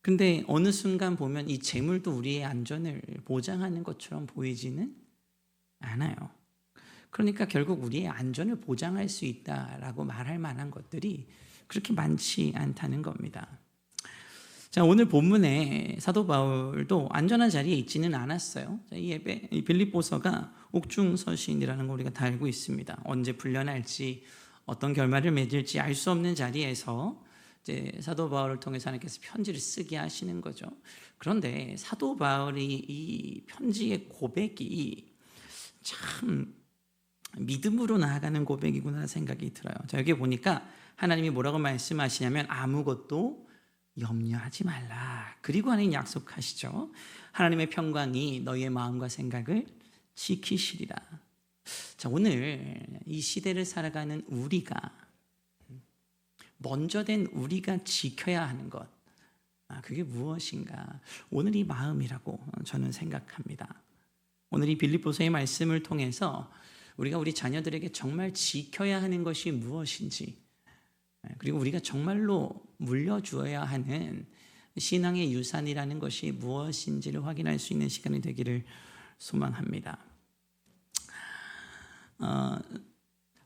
근데 어느 순간 보면 이 재물도 우리의 안전을 보장하는 것처럼 보이지는 않아요. 그러니까 결국 우리의 안전을 보장할 수 있다라고 말할 만한 것들이 그렇게 많지 않다는 겁니다. 자, 오늘 본문에 사도 바울도 안전한 자리에 있지는 않았어요. 이 예배, 이 빌립보서가 옥중서신이라는 걸 우리가 다 알고 있습니다. 언제 풀려날지 어떤 결말을 맺을지 알 수 없는 자리에서 이제 사도 바울을 통해서 하나님께서 편지를 쓰게 하시는 거죠. 그런데 사도 바울이 이 편지의 고백이 참 믿음으로 나아가는 고백이구나 생각이 들어요. 자, 여기 보니까 하나님이 뭐라고 말씀하시냐면 아무것도 염려하지 말라. 그리고 하나님 약속하시죠. 하나님의 평강이 너희의 마음과 생각을 지키시리라. 자, 오늘 이 시대를 살아가는 우리가 먼저 된 우리가 지켜야 하는 것, 그게 무엇인가? 오늘 이 마음이라고 저는 생각합니다. 오늘 이 빌립보서의 말씀을 통해서 우리가 우리 자녀들에게 정말 지켜야 하는 것이 무엇인지, 그리고 우리가 정말로 물려주어야 하는 신앙의 유산이라는 것이 무엇인지를 확인할 수 있는 시간이 되기를 소망합니다.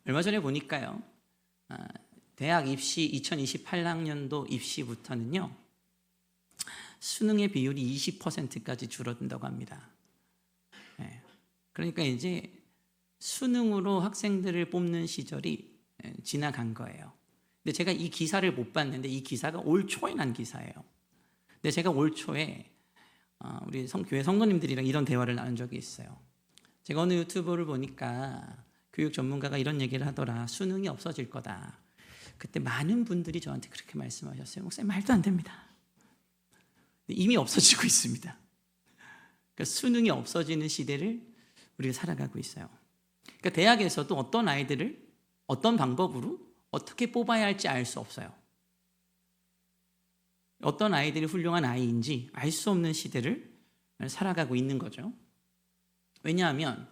얼마 전에 보니까요, 대학 입시 2028학년도 입시부터는요, 수능의 비율이 20%까지 줄어든다고 합니다. 그러니까 이제 수능으로 학생들을 뽑는 시절이 지나간 거예요. 근데 제가 이 기사를 못 봤는데 이 기사가 올 초에 난 기사예요. 근데 제가 올 초에 우리 교회 성도님들이랑 이런 대화를 나눈 적이 있어요. 제가 어느 유튜브를 보니까 교육 전문가가 이런 얘기를 하더라. 수능이 없어질 거다. 그때 많은 분들이 저한테 그렇게 말씀하셨어요. 목사님, 말도 안 됩니다. 이미 없어지고 있습니다. 그러니까 수능이 없어지는 시대를 우리가 살아가고 있어요. 그러니까 대학에서도 어떤 아이들을 어떤 방법으로 어떻게 뽑아야 할지 알 수 없어요. 어떤 아이들이 훌륭한 아이인지 알 수 없는 시대를 살아가고 있는 거죠. 왜냐하면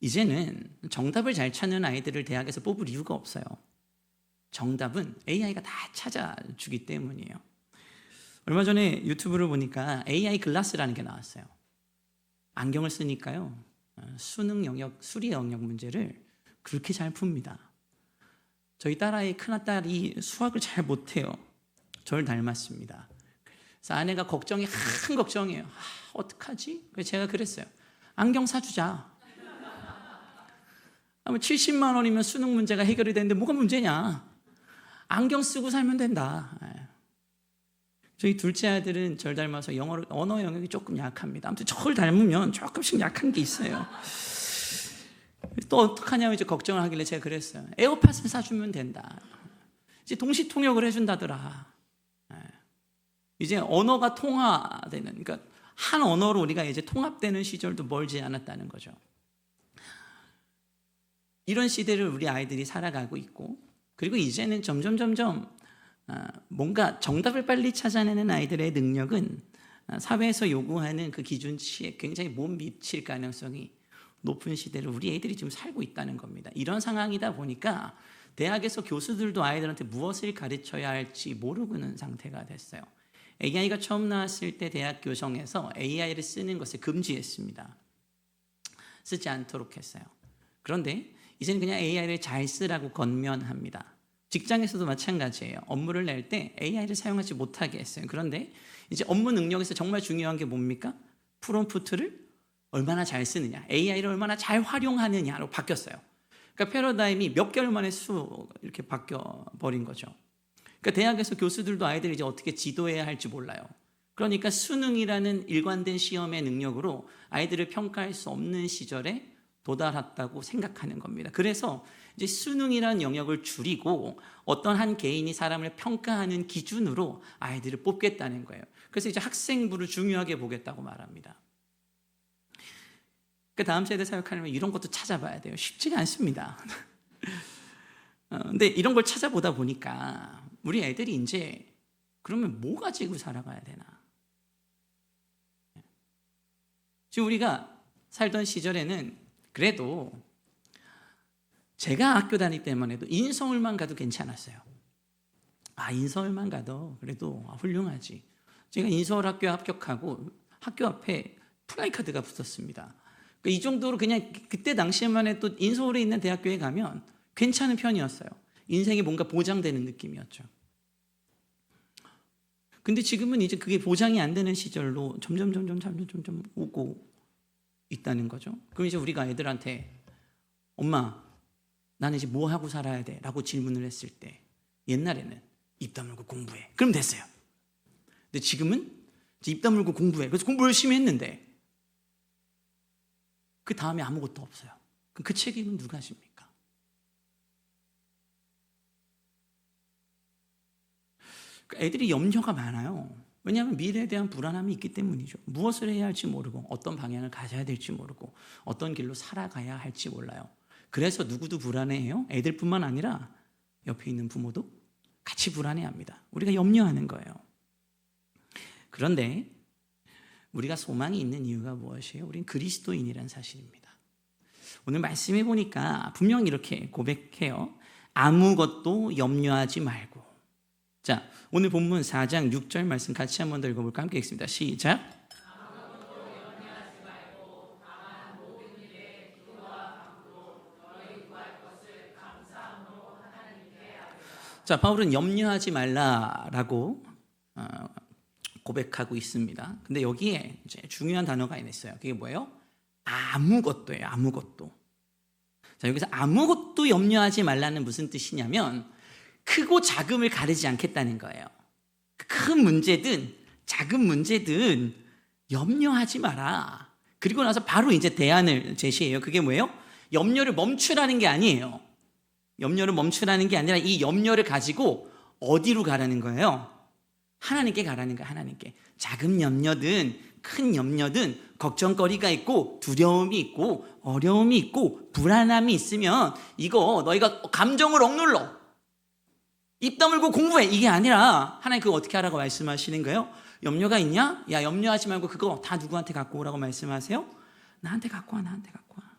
이제는 정답을 잘 찾는 아이들을 대학에서 뽑을 이유가 없어요. 정답은 AI가 다 찾아주기 때문이에요. 얼마 전에 유튜브를 보니까 AI 글라스라는 게 나왔어요. 안경을 쓰니까요, 수능 영역, 수리 영역 문제를 그렇게 잘 풉니다. 저희 딸아이 큰딸이 수학을 잘 못해요. 저를 닮았습니다. 그래서 아내가 걱정이 큰 걱정이에요. 어떡하지? 그래서 제가 그랬어요. 안경 사주자. 70만 원이면 수능 문제가 해결이 되는데 뭐가 문제냐? 안경 쓰고 살면 된다. 저희 둘째 아들은 절 닮아서 언어 영역이 조금 약합니다. 아무튼 저를 닮으면 조금씩 약한 게 있어요. 또 어떡하냐고 이제 걱정을 하길래 제가 그랬어요. 에어팟을 사주면 된다. 이제 동시 통역을 해준다더라. 이제 언어가 통화되는, 그러니까 한 언어로 우리가 이제 통합되는 시절도 멀지 않았다는 거죠. 이런 시대를 우리 아이들이 살아가고 있고, 그리고 이제는 점점 뭔가 정답을 빨리 찾아내는 아이들의 능력은 사회에서 요구하는 그 기준치에 굉장히 못 미칠 가능성이 높은 시대를 우리 애들이 지금 살고 있다는 겁니다. 이런 상황이다 보니까 대학에서 교수들도 아이들한테 무엇을 가르쳐야 할지 모르고 있는 상태가 됐어요. AI가 처음 나왔을 때 대학 교정에서 AI를 쓰는 것을 금지했습니다. 쓰지 않도록 했어요. 그런데 이제는 그냥 AI를 잘 쓰라고 권면합니다. 직장에서도 마찬가지예요. 업무를 낼 때 AI를 사용하지 못하게 했어요. 그런데 이제 업무 능력에서 정말 중요한 게 뭡니까? 프롬프트를 얼마나 잘 쓰느냐, AI를 얼마나 잘 활용하느냐로 바뀌었어요. 그러니까 패러다임이 몇 개월 만에 이렇게 바뀌어 버린 거죠. 그러니까 대학에서 교수들도 아이들이 이제 어떻게 지도해야 할지 몰라요. 그러니까 수능이라는 일관된 시험의 능력으로 아이들을 평가할 수 없는 시절에 도달했다고 생각하는 겁니다. 그래서 이제 수능이라는 영역을 줄이고 어떤 한 개인이 사람을 평가하는 기준으로 아이들을 뽑겠다는 거예요. 그래서 이제 학생부를 중요하게 보겠다고 말합니다. 그 다음 세대 사역하려면 이런 것도 찾아봐야 돼요. 쉽지가 않습니다. 근데 이런 걸 찾아보다 보니까 우리 애들이 이제 그러면 뭐 가지고 살아가야 되나? 지금 우리가 살던 시절에는 그래도 제가 학교 다닐 때만 해도 인서울만 가도 괜찮았어요. 인서울만 가도 그래도 훌륭하지. 제가 인서울학교에 합격하고 학교 앞에 플래카드가 붙었습니다. 그러니까 이 정도로 그냥 그때 당시에만 해도 인서울에 있는 대학교에 가면 괜찮은 편이었어요. 인생이 뭔가 보장되는 느낌이었죠. 근데 지금은 이제 그게 보장이 안 되는 시절로 점점 오고 있다는 거죠. 그럼 이제 우리가 애들한테 엄마, 나는 이제 뭐 하고 살아야 돼? 라고 질문을 했을 때 옛날에는 입 다물고 공부해. 그럼 됐어요. 근데 지금은 이제 입 다물고 공부해. 그래서 공부 열심히 했는데 그 다음에 아무것도 없어요. 그럼 그 책임은 누가 집니까? 애들이 염려가 많아요. 왜냐하면 미래에 대한 불안함이 있기 때문이죠. 무엇을 해야 할지 모르고 어떤 방향을 가져야 될지 모르고 어떤 길로 살아가야 할지 몰라요. 그래서 누구도 불안해해요. 애들뿐만 아니라 옆에 있는 부모도 같이 불안해합니다. 우리가 염려하는 거예요. 그런데 우리가 소망이 있는 이유가 무엇이에요? 우린 그리스도인이라는 사실입니다. 오늘 말씀해 보니까 분명히 이렇게 고백해요. 아무것도 염려하지 말고. 자, 오늘 본문 4장 6절 말씀 같이 한번 더 읽어볼까? 함께 읽습니다. 시작. 자, 바울은 염려하지 말라라고 고백하고 있습니다. 근데 여기에 이제 중요한 단어가 있어요. 그게 뭐예요? 아무것도예요. 아무것도. 자, 여기서 아무것도 염려하지 말라는 무슨 뜻이냐면 크고 작음을 가리지 않겠다는 거예요. 큰 문제든 작은 문제든 염려하지 마라. 그리고 나서 바로 이제 대안을 제시해요. 그게 뭐예요? 염려를 멈추라는 게 아니에요. 염려를 멈추라는 게 아니라 이 염려를 가지고 어디로 가라는 거예요? 하나님께 가라는 거예요. 하나님께. 작은 염려든 큰 염려든 걱정거리가 있고 두려움이 있고 어려움이 있고 불안함이 있으면 이거 너희가 감정을 억눌러 입 다물고 공부해. 이게 아니라 하나님 그거 어떻게 하라고 말씀하시는 거예요? 염려가 있냐? 야, 염려하지 말고 그거 다 누구한테 갖고 오라고 말씀하세요? 나한테 갖고 와. 나한테 갖고 와.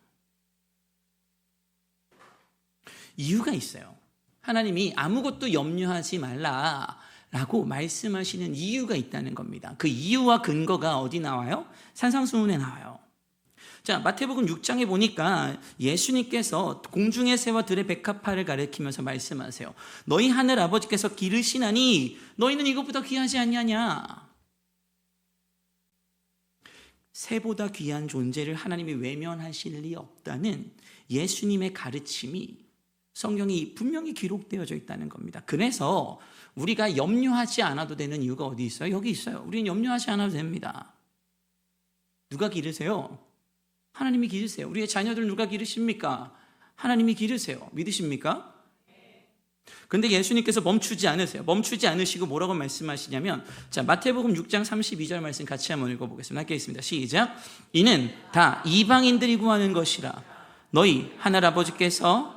이유가 있어요. 하나님이 아무것도 염려하지 말라라고 말씀하시는 이유가 있다는 겁니다. 그 이유와 근거가 어디 나와요? 산상수훈에 나와요. 자, 마태복음 6장에 보니까 예수님께서 공중의 새와 들의 백합화를 가리키면서 말씀하세요. 너희 하늘 아버지께서 기르시나니 너희는 이것보다 귀하지 아니하냐. 새보다 귀한 존재를 하나님이 외면하실 리 없다는 예수님의 가르침이 성경이 분명히 기록되어져 있다는 겁니다. 그래서 우리가 염려하지 않아도 되는 이유가 어디 있어요? 여기 있어요. 우리는 염려하지 않아도 됩니다. 누가 기르세요? 하나님이 기르세요. 우리의 자녀들 누가 기르십니까? 하나님이 기르세요. 믿으십니까? 그런데 예수님께서 멈추지 않으세요. 멈추지 않으시고 뭐라고 말씀하시냐면, 자, 마태복음 6장 32절 말씀 같이 한번 읽어보겠습니다. 함께 있습니다. 시작. 이는 다 이방인들이 구하는 것이라. 너희 하늘아버지께서.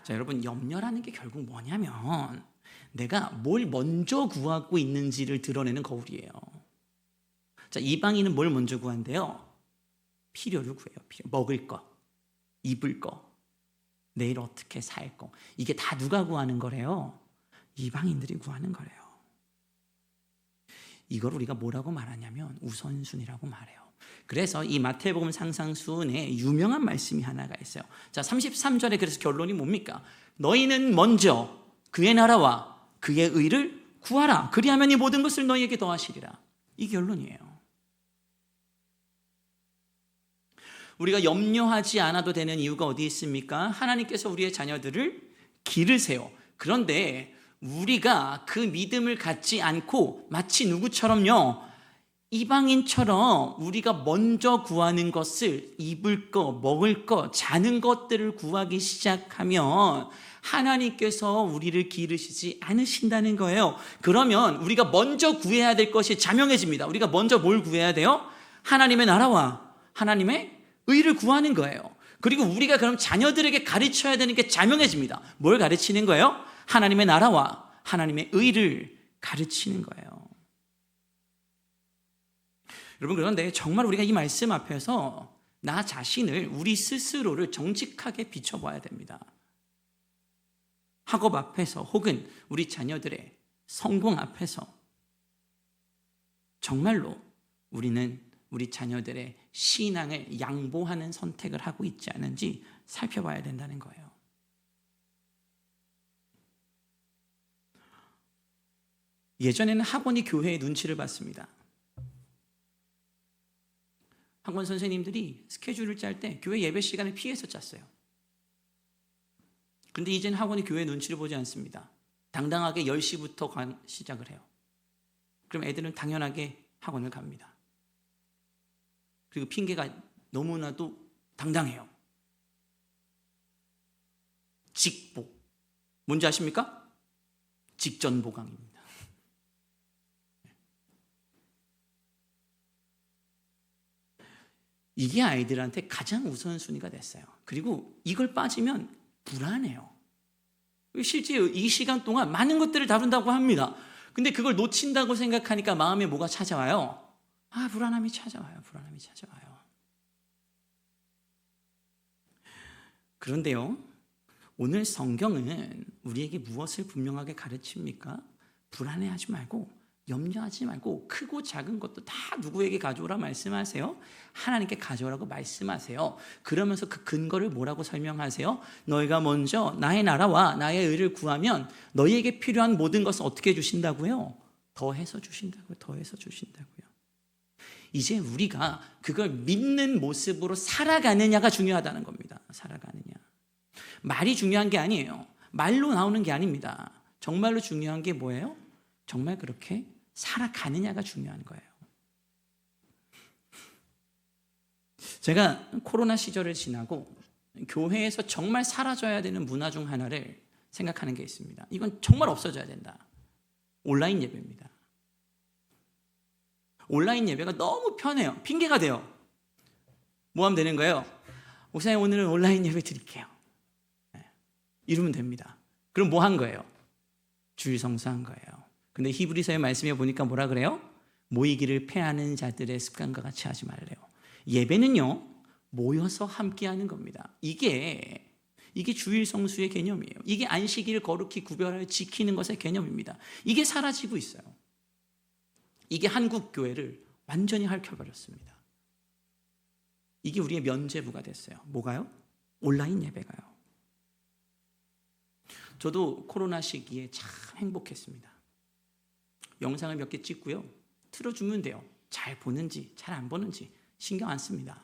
자, 여러분, 염려라는 게 결국 뭐냐면 내가 뭘 먼저 구하고 있는지를 드러내는 거울이에요. 자, 이방인은 뭘 먼저 구한대요? 필요를 구해요. 먹을 거, 입을 거, 내일 어떻게 살 거. 이게 다 누가 구하는 거래요? 이방인들이 구하는 거래요. 이걸 우리가 뭐라고 말하냐면 우선순위라고 말해요. 그래서 이 마태복음 상상수훈에 유명한 말씀이 하나가 있어요. 자, 33절에 그래서 결론이 뭡니까? 너희는 먼저 그의 나라와 그의 의를 구하라. 그리하면 이 모든 것을 너희에게 더하시리라. 이 결론이에요. 우리가 염려하지 않아도 되는 이유가 어디 있습니까? 하나님께서 우리의 자녀들을 기르세요. 그런데 우리가 그 믿음을 갖지 않고 마치 누구처럼요, 이방인처럼 우리가 먼저 구하는 것을 입을 거, 먹을 거, 자는 것들을 구하기 시작하면 하나님께서 우리를 기르시지 않으신다는 거예요. 그러면 우리가 먼저 구해야 될 것이 자명해집니다. 우리가 먼저 뭘 구해야 돼요? 하나님의 나라와 하나님의 의를 구하는 거예요. 그리고 우리가 그럼 자녀들에게 가르쳐야 되는 게 자명해집니다. 뭘 가르치는 거예요? 하나님의 나라와 하나님의 의를 가르치는 거예요. 여러분, 그런데 정말 우리가 이 말씀 앞에서 나 자신을, 우리 스스로를 정직하게 비춰봐야 됩니다. 학업 앞에서 혹은 우리 자녀들의 성공 앞에서 정말로 우리는 우리 자녀들의 신앙을 양보하는 선택을 하고 있지 않은지 살펴봐야 된다는 거예요. 예전에는 학원이 교회의 눈치를 봤습니다. 학원 선생님들이 스케줄을 짤 때 교회 예배 시간을 피해서 짰어요. 그런데 이제는 학원이 교회 눈치를 보지 않습니다. 당당하게 10시부터 시작을 해요. 그럼 애들은 당연하게 학원을 갑니다. 그리고 핑계가 너무나도 당당해요. 직복. 뭔지 아십니까? 직전보강입니다. 이게 아이들한테 가장 우선순위가 됐어요. 그리고 이걸 빠지면 불안해요. 실제 이 시간 동안 많은 것들을 다룬다고 합니다. 근데 그걸 놓친다고 생각하니까 마음에 뭐가 찾아와요? 불안함이 찾아와요. 불안함이 찾아와요. 그런데요, 오늘 성경은 우리에게 무엇을 분명하게 가르칩니까? 불안해하지 말고, 염려하지 말고, 크고 작은 것도 다 누구에게 가져오라 말씀하세요? 하나님께 가져오라고 말씀하세요. 그러면서 그 근거를 뭐라고 설명하세요? 너희가 먼저 나의 나라와 나의 의를 구하면 너희에게 필요한 모든 것을 어떻게 주신다고요? 더해서 주신다고요. 더해서 주신다고요. 이제 우리가 그걸 믿는 모습으로 살아가느냐가 중요하다는 겁니다. 살아가느냐. 말이 중요한 게 아니에요. 말로 나오는 게 아닙니다. 정말로 중요한 게 뭐예요? 정말 그렇게 살아가느냐가 중요한 거예요. 제가 코로나 시절을 지나고 교회에서 정말 사라져야 되는 문화 중 하나를 생각하는 게 있습니다. 이건 정말 없어져야 된다. 온라인 예배입니다. 온라인 예배가 너무 편해요. 핑계가 돼요. 뭐 하면 되는 거예요? 목사님 오늘은 온라인 예배 드릴게요. 이러면 됩니다. 그럼 뭐 한 거예요? 주일 성수한 거예요. 근데 히브리서의 말씀에 보니까 뭐라 그래요? 모이기를 패하는 자들의 습관과 같이 하지 말래요. 예배는요, 모여서 함께하는 겁니다. 이게 주일 성수의 개념이에요. 이게 안식일을 거룩히 구별하여 지키는 것의 개념입니다. 이게 사라지고 있어요. 이게 한국 교회를 완전히 핥혀버렸습니다. 이게 우리의 면죄부가 됐어요. 뭐가요? 온라인 예배가요. 저도 코로나 시기에 참 행복했습니다. 영상을 몇 개 찍고요. 틀어주면 돼요. 잘 보는지 잘 안 보는지 신경 안 씁니다.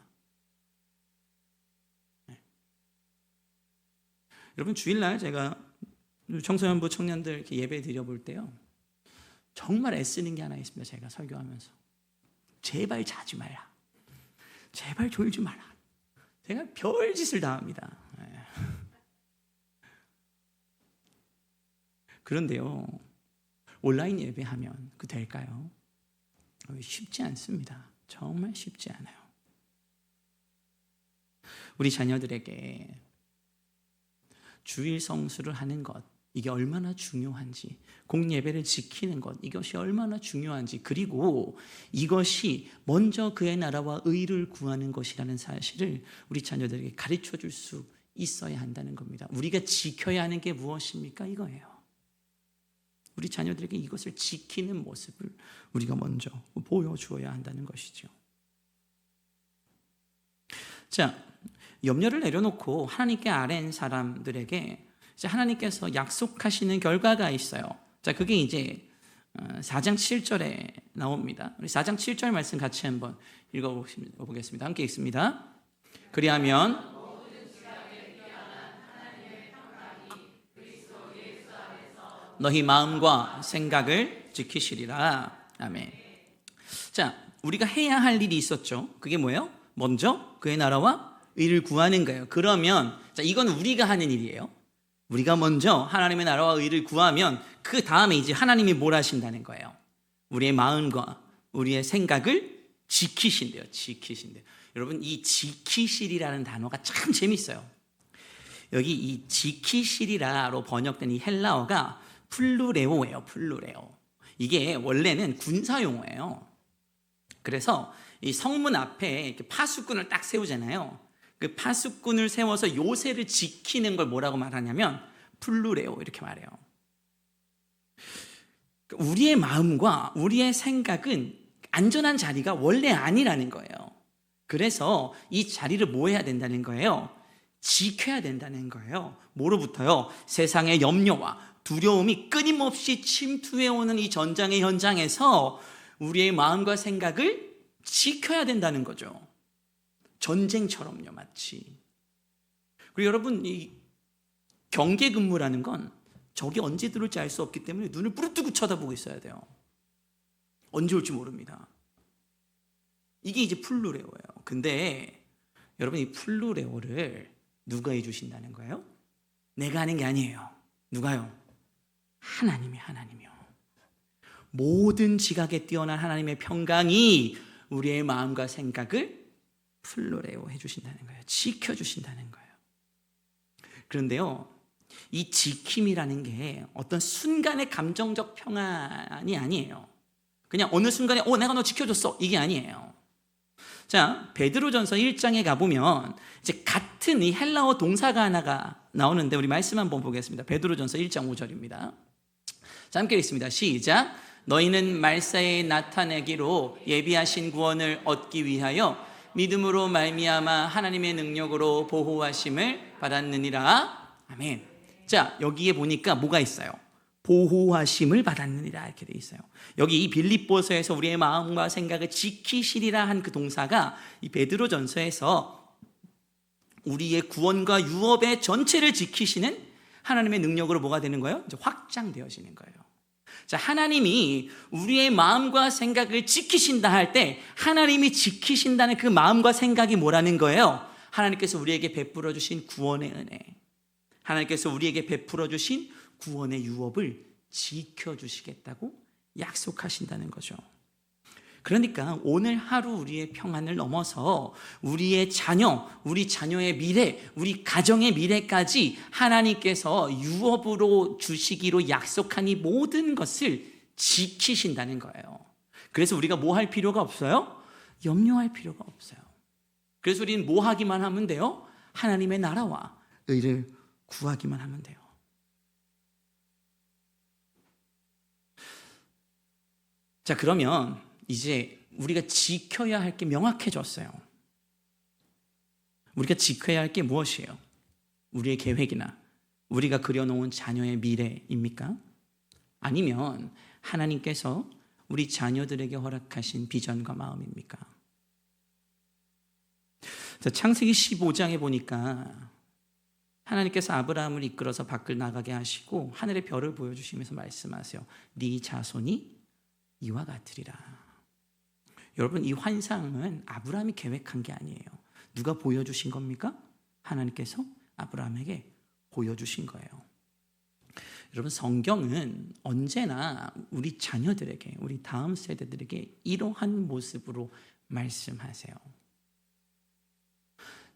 네. 여러분 주일날 제가 청소년부 청년들 이렇게 예배 드려볼 때요. 정말 애쓰는 게 하나 있습니다. 제가 설교하면서. 제발 자지 마라. 제발 졸지 마라. 제가 별짓을 다 합니다. 네. 그런데요. 온라인 예배하면 그 될까요? 쉽지 않습니다. 정말 쉽지 않아요. 우리 자녀들에게 주일 성수를 하는 것, 이게 얼마나 중요한지, 공예배를 지키는 것, 이것이 얼마나 중요한지, 그리고 이것이 먼저 그의 나라와 의를 구하는 것이라는 사실을 우리 자녀들에게 가르쳐 줄 수 있어야 한다는 겁니다. 우리가 지켜야 하는 게 무엇입니까? 이거예요. 우리 자녀들에게 이것을 지키는 모습을 우리가 먼저 보여주어야 한다는 것이죠. 자, 염려를 내려놓고 하나님께 아뢰는 사람들에게 이제 하나님께서 약속하시는 결과가 있어요. 자, 그게 이제 4장 7절에 나옵니다. 우리 4장 7절 말씀 같이 한번 읽어보겠습니다. 함께 읽습니다. 그리하면 너희 마음과 생각을 지키시리라. 아멘. 자, 우리가 해야 할 일이 있었죠. 그게 뭐예요? 먼저 그의 나라와 의를 구하는 거예요. 그러면 자, 이건 우리가 하는 일이에요. 우리가 먼저 하나님의 나라와 의를 구하면 그 다음에 이제 하나님이 뭘 하신다는 거예요. 우리의 마음과 우리의 생각을 지키신대요. 지키신대요. 여러분, 이 지키시리라는 단어가 참 재밌어요. 여기 이 지키시리라로 번역된 이 헬라어가 플루레오예요. 플루레오. 이게 원래는 군사용어예요. 그래서 이 성문 앞에 이렇게 파수꾼을 딱 세우잖아요. 그 파수꾼을 세워서 요새를 지키는 걸 뭐라고 말하냐면 플루레오 이렇게 말해요. 우리의 마음과 우리의 생각은 안전한 자리가 원래 아니라는 거예요. 그래서 이 자리를 뭐 해야 된다는 거예요? 지켜야 된다는 거예요. 뭐로부터요? 세상의 염려와 두려움이 끊임없이 침투해오는 이 전장의 현장에서 우리의 마음과 생각을 지켜야 된다는 거죠. 전쟁처럼요, 마치. 그리고 여러분, 이 경계 근무라는 건 적이 언제 들어올지 알 수 없기 때문에 눈을 부릅뜨고 쳐다보고 있어야 돼요. 언제 올지 모릅니다. 이게 이제 플루레오예요. 근데 여러분, 이 플루레오를 누가 해주신다는 거예요? 내가 하는 게 아니에요. 누가요? 하나님이요. 모든 지각에 뛰어난 하나님의 평강이 우리의 마음과 생각을 플루레오 해주신다는 거예요. 지켜주신다는 거예요. 그런데요, 이 지킴이라는 게 어떤 순간의 감정적 평안이 아니에요. 그냥 어느 순간에 내가 너 지켜줬어, 이게 아니에요. 자, 베드로전서 1장에 가보면 이제 같은 이 헬라어 동사가 하나가 나오는데 우리 말씀 한번 보겠습니다. 베드로전서 1장 5절입니다. 자, 함께 읽습니다. 시작. 너희는 말세에 나타내기로 예비하신 구원을 얻기 위하여 믿음으로 말미암아 하나님의 능력으로 보호하심을 받았느니라. 아멘. 자, 여기에 보니까 뭐가 있어요? 보호하심을 받았느니라 이렇게 돼 있어요. 여기 이 빌립보서에서 우리의 마음과 생각을 지키시리라 한 그 동사가 이 베드로전서에서 우리의 구원과 유업의 전체를 지키시는 하나님의 능력으로 뭐가 되는 거예요? 이제 확장되어지는 거예요. 자, 하나님이 우리의 마음과 생각을 지키신다 할 때 하나님이 지키신다는 그 마음과 생각이 뭐라는 거예요? 하나님께서 우리에게 베풀어 주신 구원의 은혜, 하나님께서 우리에게 베풀어 주신 구원의 유업을 지켜주시겠다고 약속하신다는 거죠. 그러니까 오늘 하루 우리의 평안을 넘어서 우리의 자녀, 우리 자녀의 미래, 우리 가정의 미래까지 하나님께서 유업으로 주시기로 약속한 이 모든 것을 지키신다는 거예요. 그래서 우리가 뭐 할 필요가 없어요? 염려할 필요가 없어요. 그래서 우리는 뭐 하기만 하면 돼요? 하나님의 나라와 의를 구하기만 하면 돼요. 자, 그러면 이제 우리가 지켜야 할 게 명확해졌어요. 우리가 지켜야 할 게 무엇이에요? 우리의 계획이나 우리가 그려놓은 자녀의 미래입니까? 아니면 하나님께서 우리 자녀들에게 허락하신 비전과 마음입니까? 자, 창세기 15장에 보니까 하나님께서 아브라함을 이끌어서 밖을 나가게 하시고 하늘의 별을 보여주시면서 말씀하세요. 네 자손이 이와 같으리라. 여러분, 이 환상은 아브라함이 계획한 게 아니에요. 누가 보여주신 겁니까? 하나님께서 아브라함에게 보여주신 거예요. 여러분, 성경은 언제나 우리 자녀들에게, 우리 다음 세대들에게 이러한 모습으로 말씀하세요.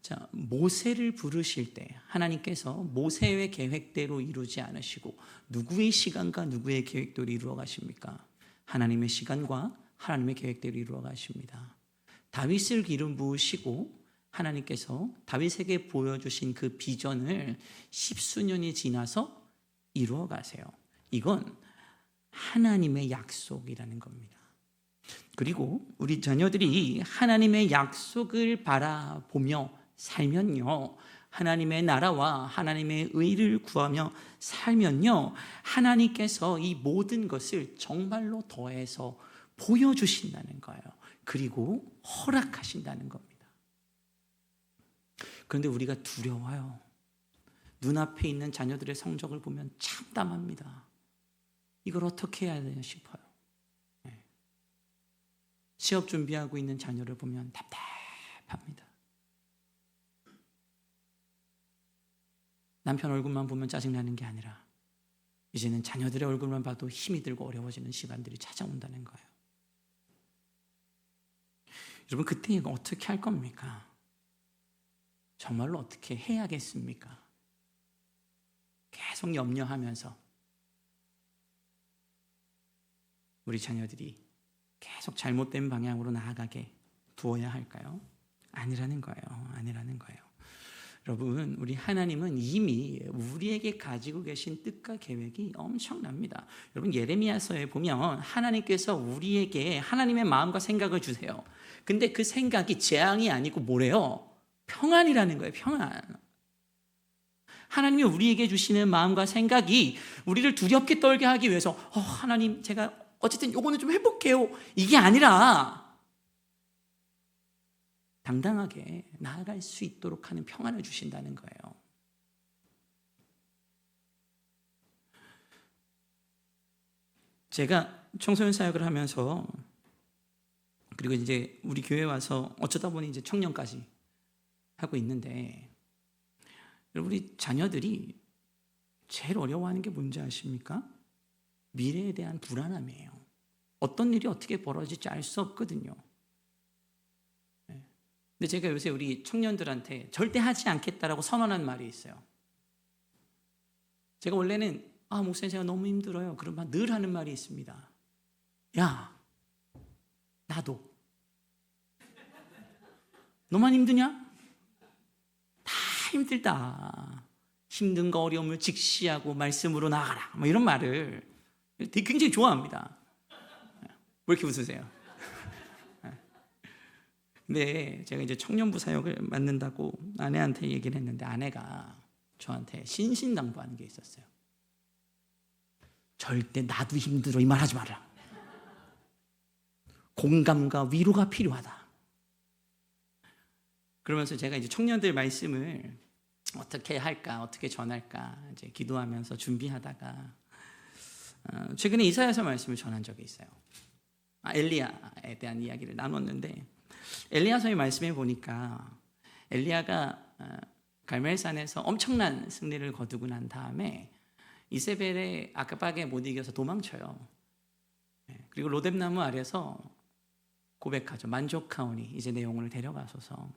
자, 모세를 부르실 때 하나님께서 모세의 계획대로 이루지 않으시고 누구의 시간과 누구의 계획대로 이루어 가십니까? 하나님의 시간과 하나님의 계획대로 이루어 가십니다. 다윗을 기름 부으시고 하나님께서 다윗에게 보여주신 그 비전을 십수년이 지나서 이루어 가세요. 이건 하나님의 약속이라는 겁니다. 그리고 우리 자녀들이 하나님의 약속을 바라보며 살면요, 하나님의 나라와 하나님의 의를 구하며 살면요, 하나님께서 이 모든 것을 정말로 더해서 보여주신다는 거예요. 그리고 허락하신다는 겁니다. 그런데 우리가 두려워요. 눈앞에 있는 자녀들의 성적을 보면 참담합니다. 이걸 어떻게 해야 되나 싶어요. 취업 준비하고 있는 자녀를 보면 답답합니다. 남편 얼굴만 보면 짜증나는 게 아니라 이제는 자녀들의 얼굴만 봐도 힘이 들고 어려워지는 시간들이 찾아온다는 거예요. 여러분, 그때 이거 어떻게 할 겁니까? 정말로 어떻게 해야겠습니까? 계속 염려하면서 우리 자녀들이 계속 잘못된 방향으로 나아가게 두어야 할까요? 아니라는 거예요. 여러분, 우리 하나님은 이미 우리에게 가지고 계신 뜻과 계획이 엄청납니다. 여러분, 예레미야서에 보면 하나님께서 우리에게 하나님의 마음과 생각을 주세요. 근데 그 생각이 재앙이 아니고 뭐래요? 평안이라는 거예요. 평안. 하나님이 우리에게 주시는 마음과 생각이 우리를 두렵게 떨게 하기 위해서 하나님, 제가 어쨌든 요거는 좀 해볼게요, 이게 아니라 당당하게 나아갈 수 있도록 하는 평안을 주신다는 거예요. 제가 청소년 사역을 하면서, 그리고 이제 우리 교회 와서 어쩌다 보니 이제 청년까지 하고 있는데, 우리 자녀들이 제일 어려워하는 게 뭔지 아십니까? 미래에 대한 불안함이에요. 어떤 일이 어떻게 벌어질지 알 수 없거든요. 근데 제가 요새 우리 청년들한테 절대 하지 않겠다라고 선언한 말이 있어요. 제가 원래는 목사님, 제가 너무 힘들어요. 그러면 늘 하는 말이 있습니다. 야, 나도. 너만 힘드냐? 다 힘들다. 힘든 거, 어려움을 직시하고 말씀으로 나가라, 뭐 이런 말을 되게 굉장히 좋아합니다. 왜 이렇게 웃으세요? 근데 제가 이제 청년부 사역을 맡는다고 아내한테 얘기를 했는데, 아내가 저한테 신신당부하는 게 있었어요. 절대 나도 힘들어 이 말 하지 마라. 공감과 위로가 필요하다. 그러면서 제가 이제 청년들 말씀을 어떻게 할까, 어떻게 전할까 이제 기도하면서 준비하다가 최근에 이사야서 말씀을 전한 적이 있어요. 엘리야에 대한 이야기를 나눴는데, 엘리야서의 말씀에 보니까 엘리야가 갈멜산에서 엄청난 승리를 거두고 난 다음에 이세벨의 압박에 못 이겨서 도망쳐요. 그리고 로뎀나무 아래서 고백하죠. 만족하오니 이제 내 영혼을 데려가소서.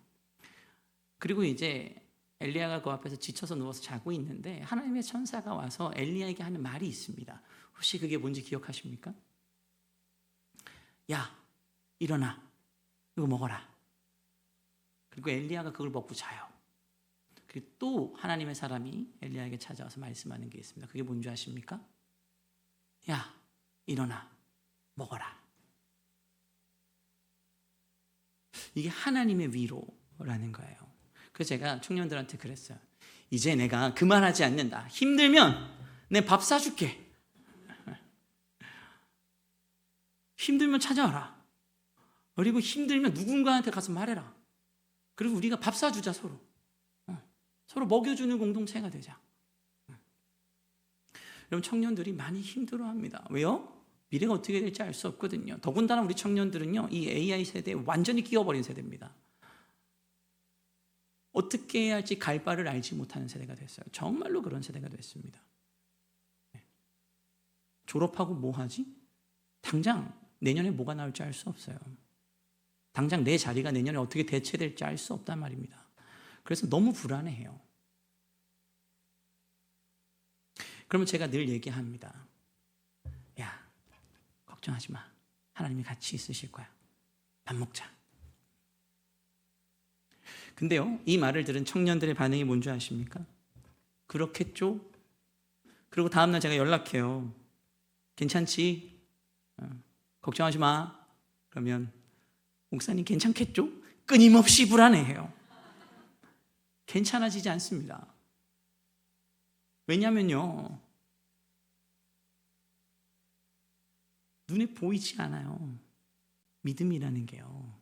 그리고 이제 엘리야가 그 앞에서 지쳐서 누워서 자고 있는데 하나님의 천사가 와서 엘리야에게 하는 말이 있습니다. 혹시 그게 뭔지 기억하십니까? 야, 일어나, 이거 먹어라. 그리고 엘리야가 그걸 먹고 자요. 그리고 또 하나님의 사람이 엘리야에게 찾아와서 말씀하는 게 있습니다. 그게 뭔지 아십니까? 야, 일어나, 먹어라. 이게 하나님의 위로라는 거예요. 그래서 제가 청년들한테 그랬어요. 이제 내가 그만하지 않는다. 힘들면 내 밥 사줄게. 힘들면 찾아와라. 그리고 힘들면 누군가한테 가서 말해라. 그리고 우리가 밥 사주자, 서로. 서로 먹여주는 공동체가 되자. 여러분, 청년들이 많이 힘들어합니다. 왜요? 미래가 어떻게 될지 알 수 없거든요. 더군다나 우리 청년들은요, 이 AI 세대에 완전히 끼어버린 세대입니다. 어떻게 해야 할지 갈 바를 알지 못하는 세대가 됐어요. 정말로 그런 세대가 됐습니다. 졸업하고 뭐 하지? 당장 내년에 뭐가 나올지 알 수 없어요. 당장 내 자리가 내년에 어떻게 대체될지 알 수 없단 말입니다. 그래서 너무 불안해해요. 그러면 제가 늘 얘기합니다. 야, 걱정하지 마. 하나님이 같이 있으실 거야. 밥 먹자. 근데요, 이 말을 들은 청년들의 반응이 뭔지 아십니까? 그렇겠죠? 그리고 다음날 제가 연락해요. 괜찮지? 걱정하지 마. 그러면 목사님 괜찮겠죠? 끊임없이 불안해해요. 괜찮아지지 않습니다. 왜냐면요, 눈에 보이지 않아요. 믿음이라는 게요.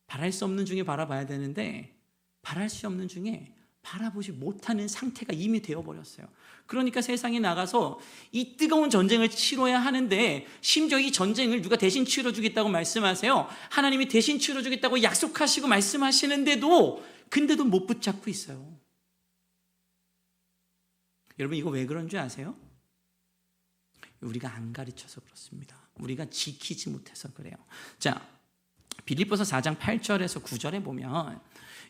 바랄 수 없는 중에 바라봐야 되는데 바랄 수 없는 중에 바라보지 못하는 상태가 이미 되어버렸어요. 그러니까 세상에 나가서 이 뜨거운 전쟁을 치러야 하는데, 심지어 이 전쟁을 누가 대신 치러주겠다고 말씀하세요. 하나님이 대신 치러주겠다고 약속하시고 말씀하시는데도, 근데도 못 붙잡고 있어요. 여러분, 이거 왜 그런 줄 아세요? 우리가 안 가르쳐서 그렇습니다. 우리가 지키지 못해서 그래요. 자, 빌립보서 4장 8절에서 9절에 보면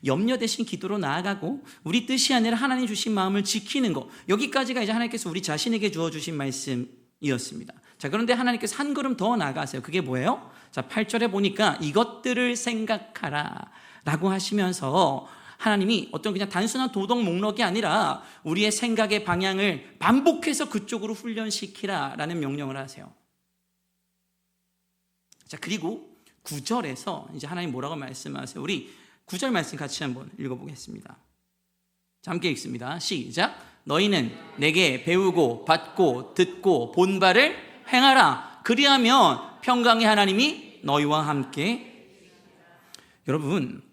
염려 대신 기도로 나아가고 우리 뜻이 아니라 하나님 주신 마음을 지키는 것, 여기까지가 이제 하나님께서 우리 자신에게 주어주신 말씀이었습니다. 자, 그런데 하나님께서 한 걸음 더 나아가세요. 그게 뭐예요? 자, 8절에 보니까 이것들을 생각하라 라고 하시면서 하나님이 어떤 그냥 단순한 도덕 목록이 아니라 우리의 생각의 방향을 반복해서 그쪽으로 훈련시키라라는 명령을 하세요. 자, 그리고 9절에서 이제 하나님 뭐라고 말씀하세요? 우리 9절 말씀 같이 한번 읽어보겠습니다. 자, 함께 읽습니다. 시작. 너희는 내게 배우고 받고 듣고 본 바를 행하라. 그리하면 평강의 하나님이 너희와 함께. 여러분,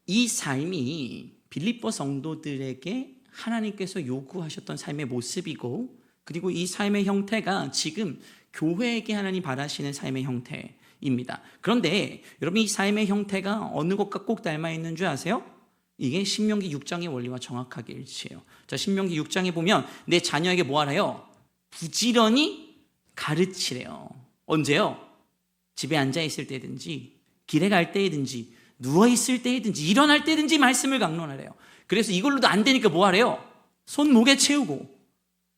이 삶이 빌립보 성도들에게 하나님께서 요구하셨던 삶의 모습이고, 그리고 이 삶의 형태가 지금 교회에게 하나님 바라시는 삶의 형태입니다. 그런데 여러분, 이 삶의 형태가 어느 것과 꼭 닮아 있는 줄 아세요? 이게 신명기 6장의 원리와 정확하게 일치해요. 자, 신명기 6장에 보면 내 자녀에게 뭐 하래요? 부지런히 가르치래요. 언제요? 집에 앉아 있을 때든지, 길에 갈 때든지, 누워 있을 때든지, 일어날 때든지 말씀을 강론하래요. 그래서 이걸로도 안 되니까 뭐 하래요? 손목에 채우고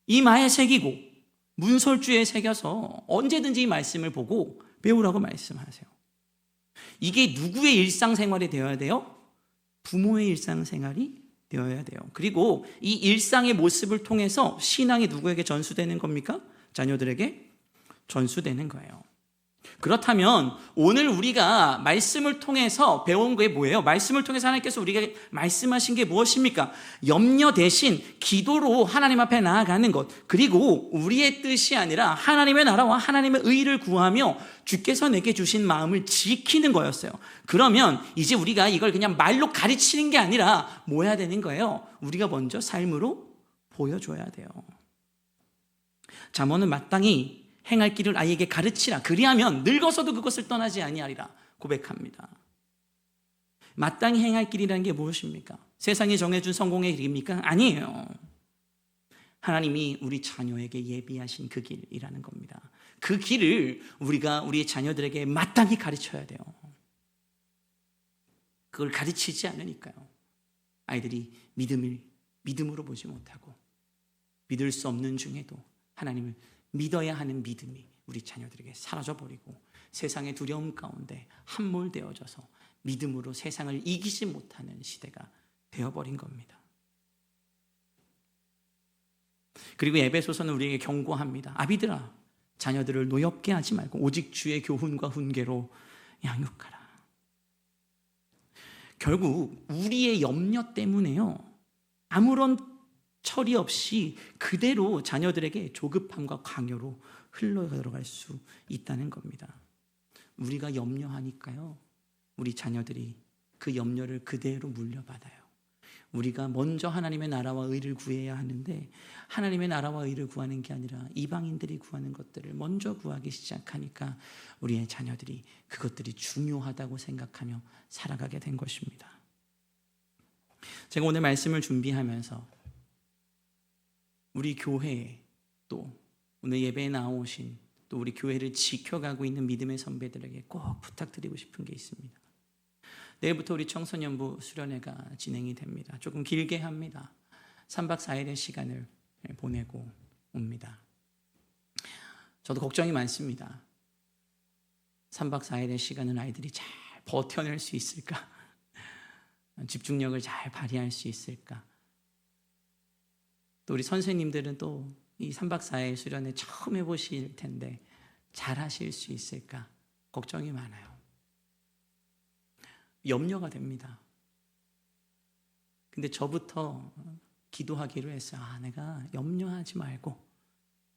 이마에 새기고 문설주에 새겨서 언제든지 이 말씀을 보고 배우라고 말씀하세요. 이게 누구의 일상생활이 되어야 돼요? 부모의 일상생활이 되어야 돼요. 그리고 이 일상의 모습을 통해서 신앙이 누구에게 전수되는 겁니까? 자녀들에게 전수되는 거예요. 그렇다면 오늘 우리가 말씀을 통해서 배운 게 뭐예요? 말씀을 통해서 하나님께서 우리에게 말씀하신 게 무엇입니까? 염려 대신 기도로 하나님 앞에 나아가는 것, 그리고 우리의 뜻이 아니라 하나님의 나라와 하나님의 의를 구하며 주께서 내게 주신 마음을 지키는 거였어요. 그러면 이제 우리가 이걸 그냥 말로 가르치는 게 아니라 뭐 해야 되는 거예요? 우리가 먼저 삶으로 보여줘야 돼요. 잠언은 마땅히 행할 길을 아이에게 가르치라. 그리하면 늙어서도 그것을 떠나지 아니하리라 고백합니다. 마땅히 행할 길이라는 게 무엇입니까? 세상이 정해준 성공의 길입니까? 아니에요. 하나님이 우리 자녀에게 예비하신 그 길이라는 겁니다. 그 길을 우리가 우리의 자녀들에게 마땅히 가르쳐야 돼요. 그걸 가르치지 않으니까요, 아이들이 믿음으로 보지 못하고, 믿을 수 없는 중에도 하나님을 믿어야 하는 믿음이 우리 자녀들에게 사라져버리고 세상의 두려움 가운데 함몰되어져서 믿음으로 세상을 이기지 못하는 시대가 되어버린 겁니다. 그리고 에베소서는 우리에게 경고합니다. 아비들아, 자녀들을 노엽게 하지 말고 오직 주의 교훈과 훈계로 양육하라. 결국 우리의 염려 때문에요, 아무런 처리 없이 그대로 자녀들에게 조급함과 강요로 흘러들어갈 수 있다는 겁니다. 우리가 염려하니까요, 우리 자녀들이 그 염려를 그대로 물려받아요. 우리가 먼저 하나님의 나라와 의를 구해야 하는데, 하나님의 나라와 의를 구하는 게 아니라 이방인들이 구하는 것들을 먼저 구하기 시작하니까 우리의 자녀들이 그것들이 중요하다고 생각하며 살아가게 된 것입니다. 제가 오늘 말씀을 준비하면서 우리 교회에, 또 오늘 예배에 나오신 또 우리 교회를 지켜가고 있는 믿음의 선배들에게 꼭 부탁드리고 싶은 게 있습니다. 내일부터 우리 청소년부 수련회가 진행이 됩니다. 조금 길게 합니다. 3박 4일의 시간을 보내고 옵니다. 저도 걱정이 많습니다. 3박 4일의 시간은 아이들이 잘 버텨낼 수 있을까? 집중력을 잘 발휘할 수 있을까? 또 우리 선생님들은 또 이 3박 4일 수련회 처음 해보실 텐데 잘 하실 수 있을까? 걱정이 많아요. 염려가 됩니다. 근데 저부터 기도하기로 했어요. 내가 염려하지 말고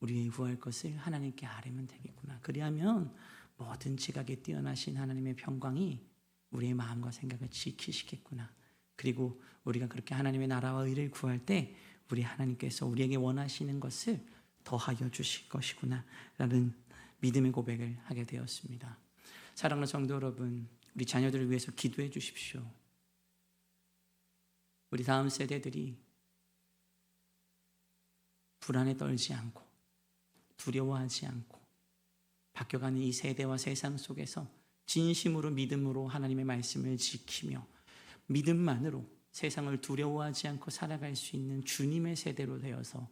우리의 구할 것을 하나님께 아뢰면 되겠구나. 그리하면 모든 지각에 뛰어나신 하나님의 평강이 우리의 마음과 생각을 지키시겠구나. 그리고 우리가 그렇게 하나님의 나라와 의를 구할 때 우리 하나님께서 우리에게 원하시는 것을 더하여 주실 것이구나 라는 믿음의 고백을 하게 되었습니다. 사랑하는 성도 여러분, 우리 자녀들을 위해서 기도해 주십시오. 우리 다음 세대들이 불안에 떨지 않고 두려워하지 않고 바뀌어가는 이 세대와 세상 속에서 진심으로 믿음으로 하나님의 말씀을 지키며 믿음만으로 세상을 두려워하지 않고 살아갈 수 있는 주님의 세대로 되어서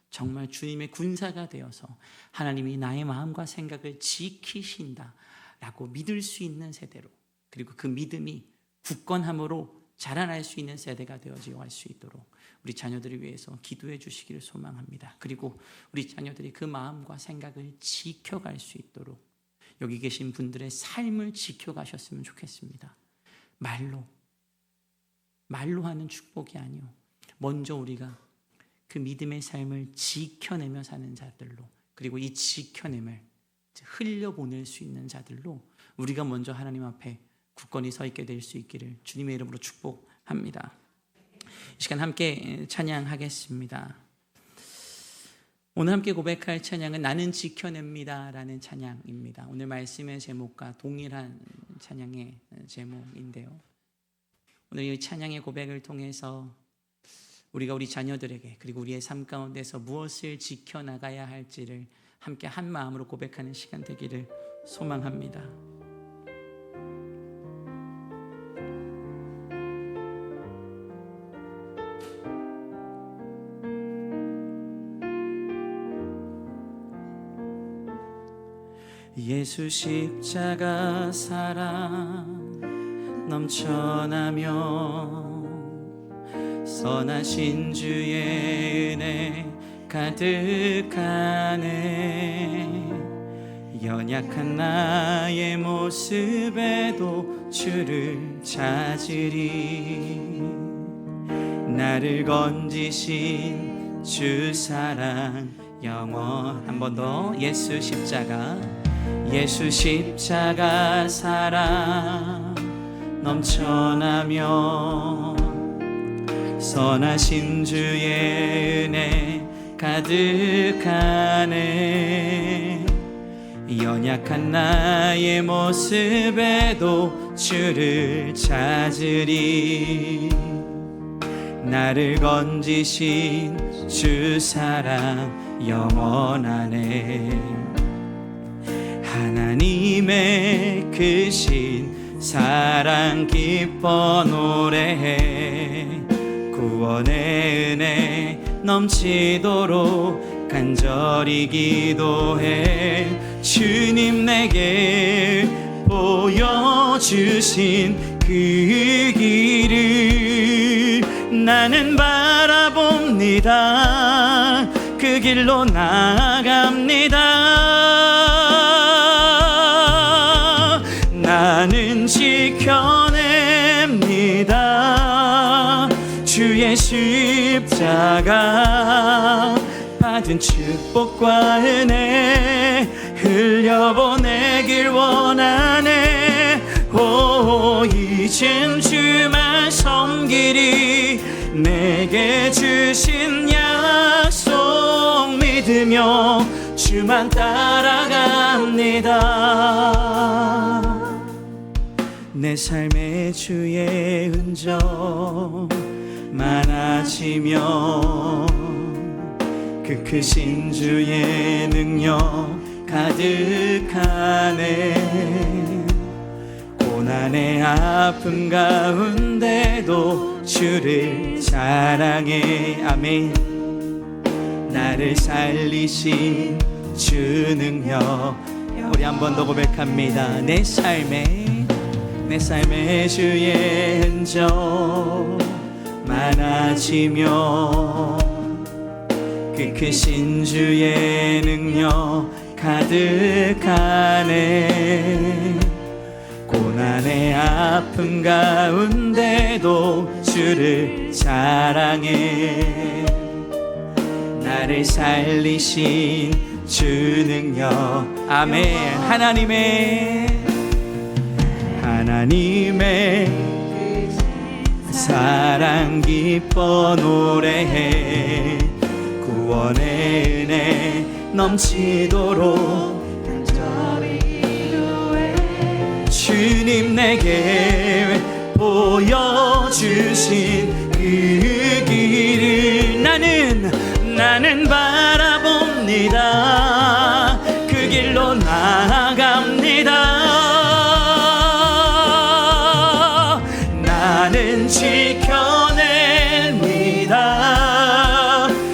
정말 주님의 군사가 되어서 하나님이 나의 마음과 생각을 지키신다라고 믿을 수 있는 세대로, 그리고 그 믿음이 굳건함으로 자라날 수 있는 세대가 되어지어 갈 수 있도록 우리 자녀들을 위해서 기도해 주시기를 소망합니다. 그리고 우리 자녀들이 그 마음과 생각을 지켜갈 수 있도록 여기 계신 분들의 삶을 지켜가셨으면 좋겠습니다. 말로 하는 축복이 아니요, 먼저 우리가 그 믿음의 삶을 지켜내며 사는 자들로, 그리고 이 지켜냄을 흘려보낼 수 있는 자들로 우리가 먼저 하나님 앞에 굳건히 서 있게 될 수 있기를 주님의 이름으로 축복합니다. 이 시간 함께 찬양하겠습니다. 오늘 함께 고백할 찬양은 나는 지켜냅니다 라는 찬양입니다. 오늘 말씀의 제목과 동일한 찬양의 제목인데요, 오늘 이 찬양의 고백을 통해서 우리가 우리 자녀들에게 그리고 우리의 삶 가운데서 무엇을 지켜나가야 할지를 함께 한 마음으로 고백하는 시간 되기를 소망합니다. 예수 십자가 사랑 넘쳐나며 선하신 주의 은혜 가득하네. 연약한 나의 모습에도 주를 찾으리. 나를 건지신 주 사랑 영원. 한 번 더. 예수 십자가 사랑 넘쳐나며 선하신 주의 은혜 가득하네. 연약한 나의 모습에도 주를 찾으리. 나를 건지신 주 사랑 영원하네. 하나님의 크신 사랑 기뻐 노래해. 구원의 은혜 넘치도록 간절히 기도해. 주님 내게 보여주신 그 길을 나는 바라봅니다. 그 길로 나아갑니다. 나는 지켜냅니다. 주의 십자가 받은 축복과 은혜 흘려보내길 원하네. 오, 이젠 주만 섬기리. 내게 주신 약속 믿으며 주만 따라갑니다. 내 삶의 주의 흔적 많아지며 그 크신 주의 능력 가득하네. 고난의 아픔 가운데도 주를 사랑해. 아멘. 나를 살리신 주 능력. 우리 한 번 더 고백합니다. 내 삶의 주의 흔적 많아지며 그 크신 주의 능력 가득하네. 고난의 아픔 가운데도 주를 사랑해. 나를 살리신 주 능력. 아멘. 하나님의 사랑 기뻐 노래해. 구원의 은혜 넘치도록 주님 내게 보여주신 그 길을 나는 바라봅니다. 그 길로 나아갑니다. 나는 지켜냅니다.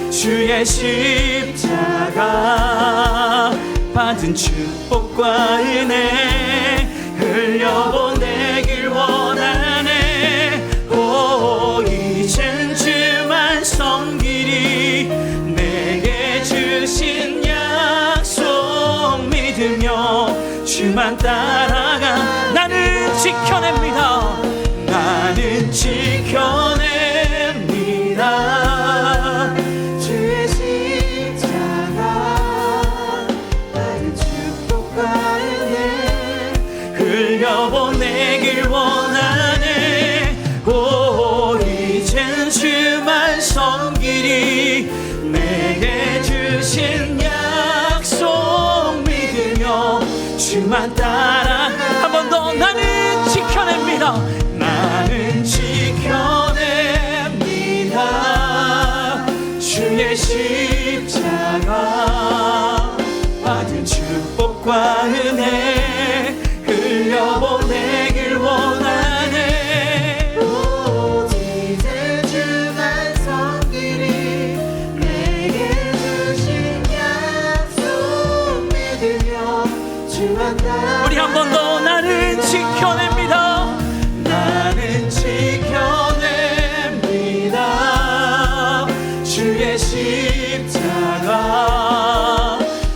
주의 십자가 받은 축복과 은혜 흘려보내길 원하네. 주만 따라가. 나는 지켜냅니다. 나는 지켜냅니다. 주의 십자가 받은 축복과 은혜 흘려보내길 원하네. 오 이젠 주만 섬기리. 내게 주신 약속 믿으며 주만 따라. 한 번 더. 나는 지켜냅니다. 나는 지켜냅니다. 주의 십자가 받은 축복과 은혜 흘려보내길 원하네. 이제 주만 섬기리. 내게 주신 약속 믿으며 주만 따라. 우리 한 번 더. 나는 지켜냅니다. 나는 지켜냅니다. 주의 십자가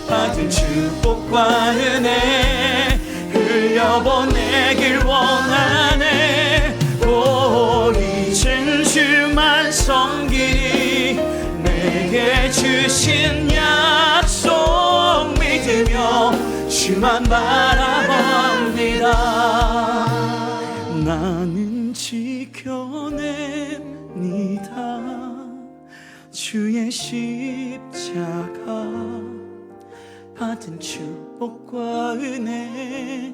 받은 축복과 은혜 흘려보내길 원하네. 오 이젠 주만 섬기리. 내게 주신 약속 믿으며 주만 바라봅니다. 나는 지켜냅니다. 주의 십자가 받은 축복과 은혜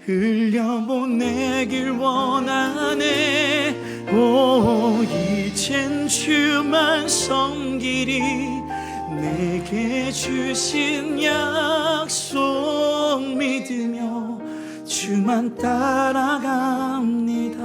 흘려보내길 원하네. 오 이젠 주만 섬기리. 내게 주신 약속 믿으며 주만 따라갑니다.